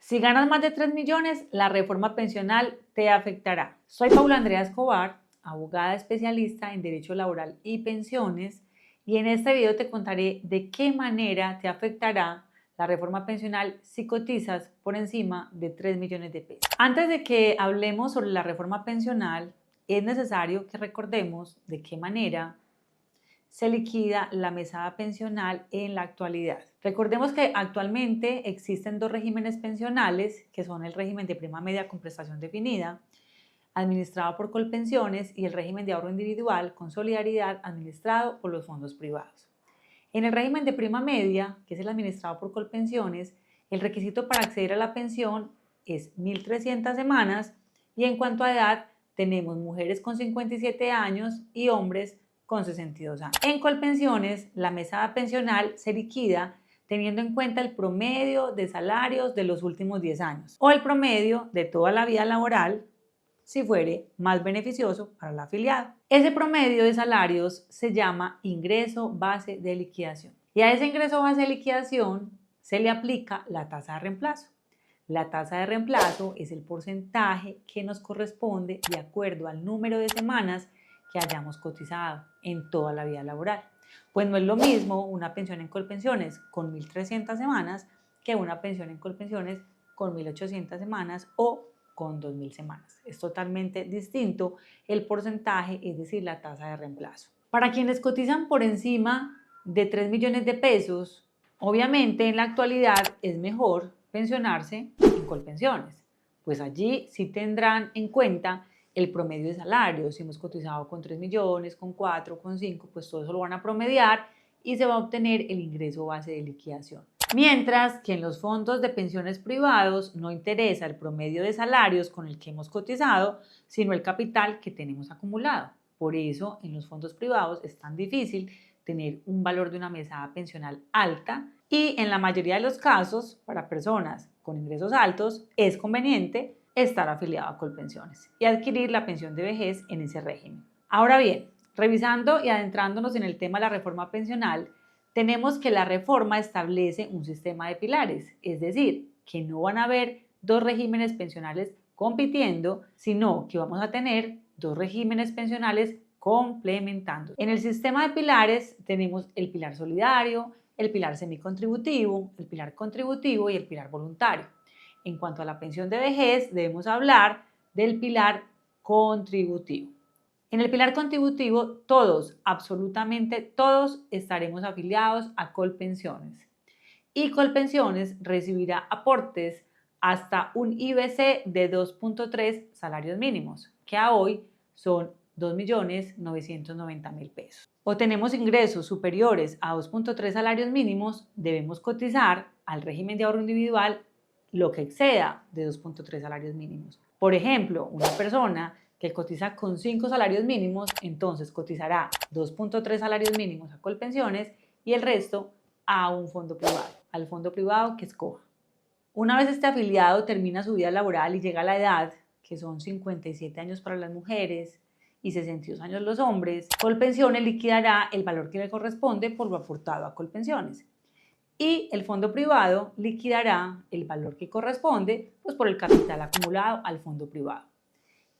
Si ganas más de 3 millones, la reforma pensional te afectará. Soy Paula Andrea Escobar, abogada especialista en Derecho Laboral y Pensiones, y en este video te contaré de qué manera te afectará la reforma pensional si cotizas por encima de 3 millones de pesos. Antes de que hablemos sobre la reforma pensional, es necesario que recordemos de qué manera se liquida la mesada pensional en la actualidad. Recordemos que actualmente existen dos regímenes pensionales, que son el régimen de prima media con prestación definida, administrado por Colpensiones, y el régimen de ahorro individual con solidaridad, administrado por los fondos privados. En el régimen de prima media, que es el administrado por Colpensiones, el requisito para acceder a la pensión es 1.300 semanas, y en cuanto a edad, tenemos mujeres con 57 años y hombres con 62 años. En Colpensiones, la mesada pensional se liquida teniendo en cuenta el promedio de salarios de los últimos 10 años o el promedio de toda la vida laboral, si fuere más beneficioso para el afiliado. Ese promedio de salarios se llama ingreso base de liquidación, y a ese ingreso base de liquidación se le aplica la tasa de reemplazo. La tasa de reemplazo es el porcentaje que nos corresponde de acuerdo al número de semanas que hayamos cotizado en toda la vida laboral. Pues no es lo mismo una pensión en Colpensiones con 1.300 semanas que una pensión en Colpensiones con 1.800 semanas o con 2.000 semanas. Es totalmente distinto el porcentaje, es decir, la tasa de reemplazo. Para quienes cotizan por encima de 3 millones de pesos, obviamente en la actualidad es mejor pensionarse en Colpensiones, pues allí sí tendrán en cuenta el promedio de salarios. Si hemos cotizado con 3 millones, con 4, con 5, pues todo eso lo van a promediar y se va a obtener el ingreso base de liquidación. Mientras que en los fondos de pensiones privados no interesa el promedio de salarios con el que hemos cotizado, sino el capital que tenemos acumulado. Por eso en los fondos privados es tan difícil tener un valor de una mesada pensional alta, y en la mayoría de los casos, para personas con ingresos altos, es conveniente estar afiliado a Colpensiones y adquirir la pensión de vejez en ese régimen. Ahora bien, revisando y adentrándonos en el tema de la reforma pensional, tenemos que la reforma establece un sistema de pilares, es decir, que no van a haber dos regímenes pensionales compitiendo, sino que vamos a tener dos regímenes pensionales complementando. En el sistema de pilares tenemos el pilar solidario, el pilar semicontributivo, el pilar contributivo y el pilar voluntario. En cuanto a la pensión de vejez, debemos hablar del pilar contributivo. En el pilar contributivo, todos, absolutamente todos, estaremos afiliados a Colpensiones. Y Colpensiones recibirá aportes hasta un IBC de 2.3 salarios mínimos, que a hoy son 2.990.000 pesos. O tenemos ingresos superiores a 2.3 salarios mínimos, debemos cotizar al régimen de ahorro individual lo que exceda de 2.3 salarios mínimos. Por ejemplo, una persona que cotiza con 5 salarios mínimos, entonces cotizará 2.3 salarios mínimos a Colpensiones y el resto a un fondo privado, al fondo privado que escoja. Una vez este afiliado termina su vida laboral y llega a la edad, que son 57 años para las mujeres y 62 años los hombres, Colpensiones liquidará el valor que le corresponde por lo aportado a Colpensiones. Y el fondo privado liquidará el valor que corresponde pues, por el capital acumulado al fondo privado.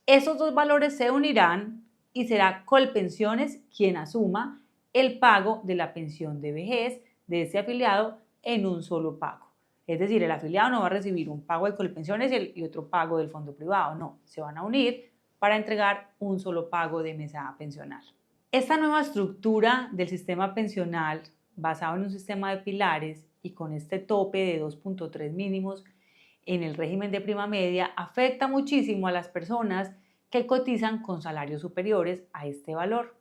Esos dos valores se unirán y será Colpensiones quien asuma el pago de la pensión de vejez de ese afiliado en un solo pago. Es decir, el afiliado no va a recibir un pago de Colpensiones y otro pago del fondo privado, no, se van a unir para entregar un solo pago de mesada pensional. Esta nueva estructura del sistema pensional, basado en un sistema de pilares y con este tope de 2.3 mínimos en el régimen de prima media, afecta muchísimo a las personas que cotizan con salarios superiores a este valor.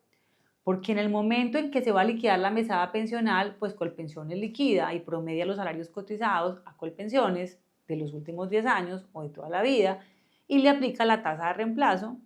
Porque en el momento en que se va a liquidar la mesada pensional, pues Colpensiones liquida y promedia los salarios cotizados a Colpensiones de los últimos 10 años o de toda la vida y le aplica la tasa de reemplazo,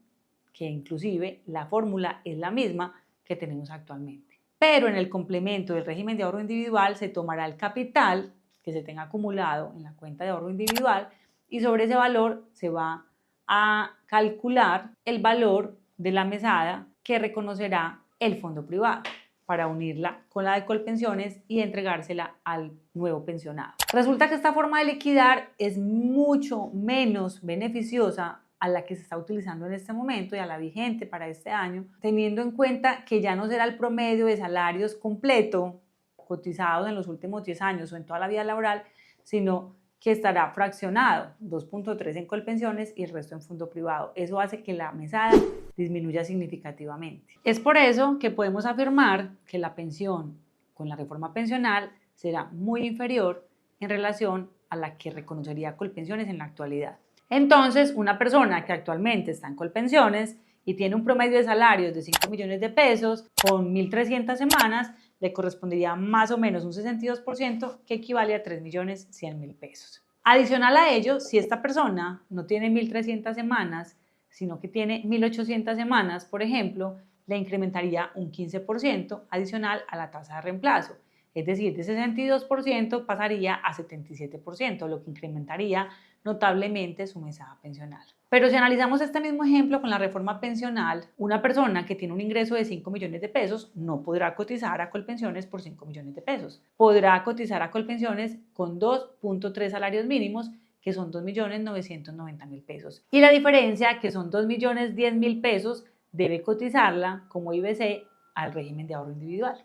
que inclusive la fórmula es la misma que tenemos actualmente. Pero en el complemento del régimen de ahorro individual se tomará el capital que se tenga acumulado en la cuenta de ahorro individual y sobre ese valor se va a calcular el valor de la mesada que reconocerá el fondo privado. para unirla con la de Colpensiones y entregársela al nuevo pensionado. Resulta que esta forma de liquidar es mucho menos beneficiosa a la que se está utilizando en este momento y a la vigente para este año, teniendo en cuenta que ya no será el promedio de salarios completo cotizados en los últimos 10 años o en toda la vida laboral, sino que estará fraccionado, 2.3 en Colpensiones y el resto en fondo privado. Eso hace que la mesada disminuya significativamente. Es por eso que podemos afirmar que la pensión con la reforma pensional será muy inferior en relación a la que reconocería Colpensiones en la actualidad. Entonces, una persona que actualmente está en Colpensiones y tiene un promedio de salarios de 5 millones de pesos con 1.300 semanas, le correspondería más o menos un 62% que equivale a 3.100.000 pesos. Adicional a ello, si esta persona no tiene 1.300 semanas, sino que tiene 1.800 semanas, por ejemplo, le incrementaría un 15% adicional a la tasa de reemplazo. Es decir, de 62% pasaría a 77%, lo que incrementaría notablemente su mesada pensional. Pero si analizamos este mismo ejemplo con la reforma pensional, una persona que tiene un ingreso de 5 millones de pesos no podrá cotizar a Colpensiones por 5 millones de pesos. Podrá cotizar a Colpensiones con 2.3 salarios mínimos, que son 2.990.000 pesos. Y la diferencia, que son 2.010.000 pesos, debe cotizarla como IBC al régimen de ahorro individual.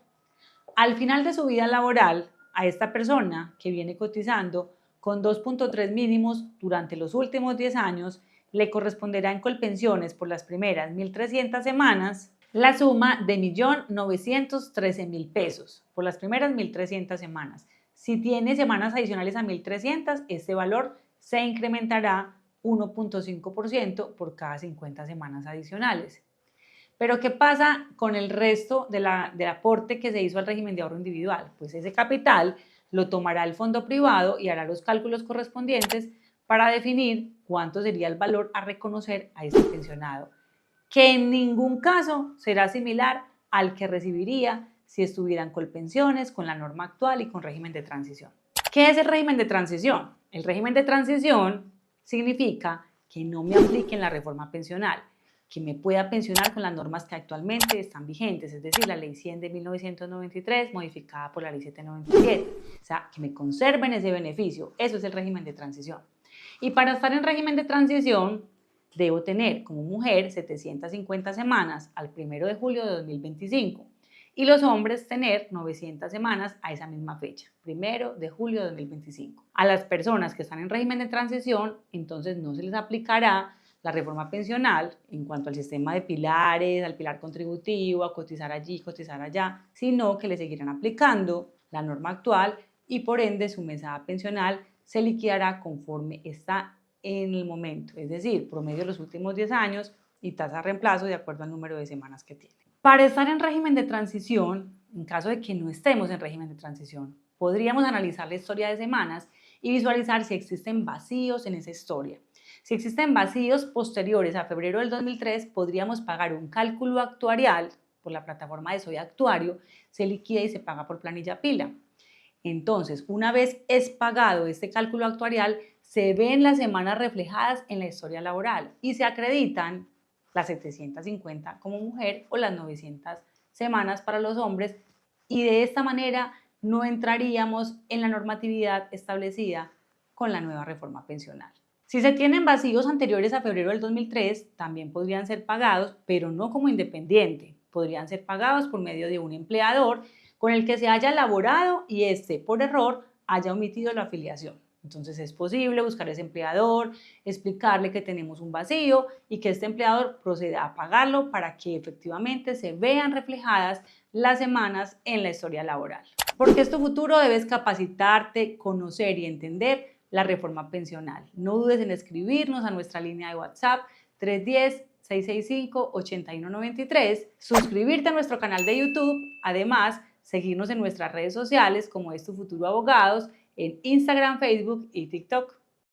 Al final de su vida laboral, a esta persona que viene cotizando con 2.3 mínimos durante los últimos 10 años, le corresponderá en Colpensiones por las primeras 1.300 semanas la suma de 1.913.000 pesos por las primeras 1.300 semanas. Si tiene semanas adicionales a 1.300, este valor se incrementará 1.5% por cada 50 semanas adicionales. Pero ¿qué pasa con el resto del aporte que se hizo al régimen de ahorro individual? Pues ese capital lo tomará el fondo privado y hará los cálculos correspondientes para definir cuánto sería el valor a reconocer a este pensionado, que en ningún caso será similar al que recibiría si estuvieran Colpensiones con la norma actual y con régimen de transición. ¿Qué es el régimen de transición? El régimen de transición significa que no me apliquen la reforma pensional, que me pueda pensionar con las normas que actualmente están vigentes, es decir, la Ley 100 de 1993 modificada por la Ley 797, o sea, que me conserven ese beneficio. Eso es el régimen de transición. Y para estar en régimen de transición, debo tener como mujer 750 semanas al 1 de julio de 2025 y los hombres tener 900 semanas a esa misma fecha, 1 de julio de 2025. A las personas que están en régimen de transición, entonces no se les aplicará la reforma pensional en cuanto al sistema de pilares, al pilar contributivo, a cotizar allí, cotizar allá, sino que le seguirán aplicando la norma actual y por ende su mesada pensional se liquidará conforme está en el momento, es decir, promedio de los últimos 10 años y tasa de reemplazo de acuerdo al número de semanas que tiene. Para estar en régimen de transición, en caso de que no estemos en régimen de transición, podríamos analizar la historia de semanas y visualizar si existen vacíos en esa historia. Si existen vacíos posteriores a febrero del 2003, podríamos pagar un cálculo actuarial por la plataforma de Soy Actuario, se liquida y se paga por planilla pila. Entonces, una vez es pagado este cálculo actuarial, se ven las semanas reflejadas en la historia laboral y se acreditan las 750 como mujer o las 900 semanas para los hombres, y de esta manera no entraríamos en la normatividad establecida con la nueva reforma pensional. Si se tienen vacíos anteriores a febrero del 2003, también podrían ser pagados, pero no como independiente. Podrían ser pagados por medio de un empleador con el que se haya laborado y este, por error, haya omitido la afiliación. Entonces es posible buscar a ese empleador, explicarle que tenemos un vacío y que este empleador proceda a pagarlo para que efectivamente se vean reflejadas las semanas en la historia laboral. Porque es tu futuro, debes capacitarte, conocer y entender la reforma pensional. No dudes en escribirnos a nuestra línea de WhatsApp 310-665-8193, suscribirte a nuestro canal de YouTube, además seguirnos en nuestras redes sociales como Es Tu Futuro Abogados, en Instagram, Facebook y TikTok.